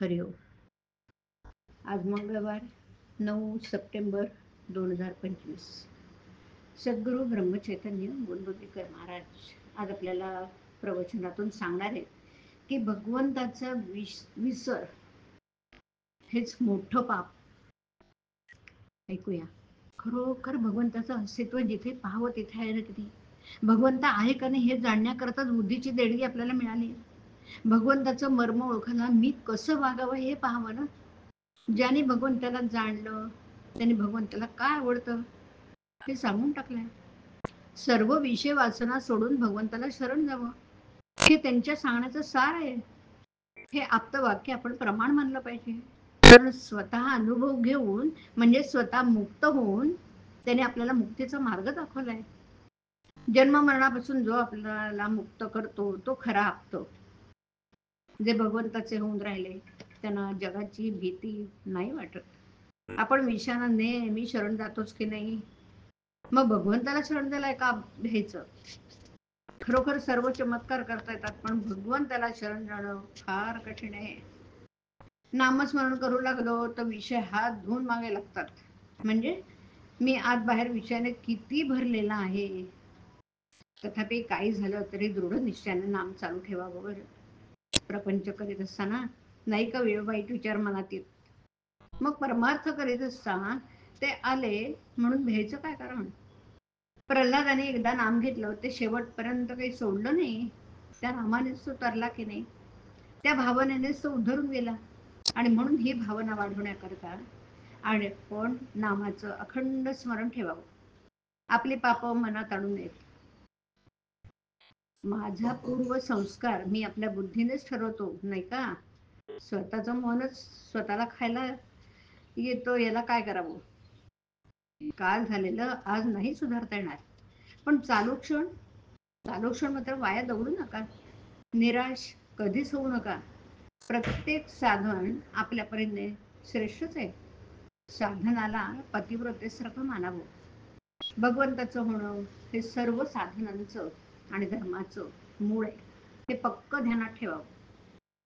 हरिओम. आज मंगळवार 9 सप्टेंबर 2025. सद्गुरू ब्रह्मचैतन्य गोंदवलेकर महाराज आज आपल्याला प्रवचनातून सांगणार आहेत की भगवंताचा विसर हेच मोठं पाप. ऐकूया. खरोखर भगवंताचं अस्तित्व जिथे पाहावं तिथे आहे ना. तिथे भगवंत आहे का नाही हे जाणण्याकरताच बुद्धीची देणगी आपल्याला मिळाली. भगवंताचं मर्म ओळखायला मी कसं वागावं हे पाहावं ना. ज्याने भगवंताला जाणलं त्याने भगवंताला काय आवडतं हे सांगून टाकलंय. सर्व विषय वासना सोडून भगवंताला शरण जावं हे त्यांच्या सांगण्याचं सार आहे. हे आप्त वाक्य आपण प्रमाण मानलं पाहिजे. कारण स्वतः अनुभव घेऊन म्हणजे स्वतः मुक्त होऊन त्याने आपल्याला मुक्तीचा मार्ग दाखवलाय. जन्म मरणापासून जो आपल्याला मुक्त करतो तो खरा आप्त. जे भगवंताचे होऊन राहिले त्यांना जगाची भीती नाही वाटत. आपण विषयाला नेहमी शरण जातोच की नाही. मग भगवंताला शरण द्यायला का घ्यायचं. खरोखर सर्व चमत्कार करता येतात पण भगवंताला शरण जाणं फार कठीण आहे. नामस्मरण करू लागलो तर विषय हात धुवून मागे लागतात. म्हणजे मी आत बाहेर विषयाने किती भरलेला आहे. तथापि काही झालं तरी दृढ निश्चयाने नाम चालू ठेवावं. बरं प्रपंच करीत असताना नाही का वाईट विचार मनात येत. मग परमार्थ करीत असताना ते आले म्हणून भ्यायचं काय कारण. प्रल्हादाने एकदा नाम घेतलं ते शेवटपर्यंत काही सोडलं नाही. त्या नामानेच तो तरला की नाही. त्या भावनेनेच तो उद्धरून गेला. आणि म्हणून ही भावना वाढवण्याकरता आणि पण नामाचं अखंड स्मरण ठेवावं. आपले पाप मनात आणू नयेत. माझा पूर्व संस्कार मी आपल्या बुद्धीनेच ठरवतो नाही का. स्वतःचं मनच स्वतःला खायला येतो. याला काय करावं. काल झालेलं आज नाही सुधारता येणार. पण चालू क्षण मात्र वाया दवडू नका. निराश कधीच होऊ नका. प्रत्येक साधन आपल्या परीने श्रेष्ठच आहे. साधनाला पतिव्रतेसारखं मानावं. भगवंताचं होणं हे सर्व साधनांचं आणि धर्माचं मूळ आहे. हे पक्क ध्यानात ठेवावं.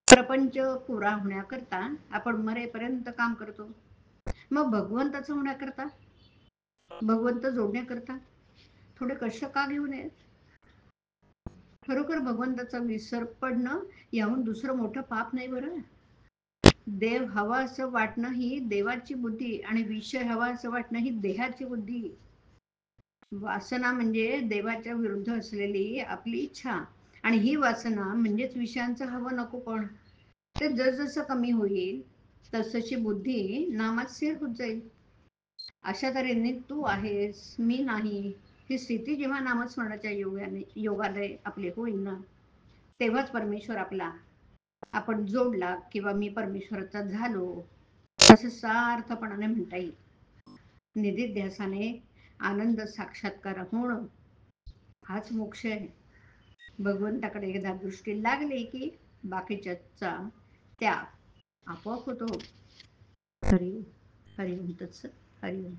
प्रपंच पुरा होण्याकरता आपण मरेपर्यंत काम करतो. मग भगवंताचं होण्याकरता भगवंत जोडण्याकरता थोडे कष्ट का घेऊ नयेत. खरोखर भगवंताचा विसर पडणं याहून दुसरं मोठं पाप नाही. बरं देव हवा असं वाटणं ही देवाची बुद्धी आणि विषय हवा असं वाटणं ही देहाची बुद्धी. वासना म्हणजे देवाच्या विरुद्ध असलेली आपली इच्छा आणि ही वासना म्हणजेच विषयांचं हवं नको. पण ते जसजसं कमी होईल तसशी बुद्धी नामात स्थिर होत जाईल. अशा तऱ्हेने तू आहेस मी नाही ही स्थिती जेव्हा नामस्मरणाच्या योगाने आपली होईल ना तेव्हाच परमेश्वर आपला आपण जोडला किंवा मी परमेश्वराचा झालो असं सार्थपणाने म्हणता येईल. निधिध्यासाने आनंद साक्षात्कार होणं हाच मोक्ष आहे. भगवंताकडे एकदा दृष्टी लागली की बाकीच्याचा त्याग आपोआप होतो. हरिओम. हरिओम तत्सत. हरिओम.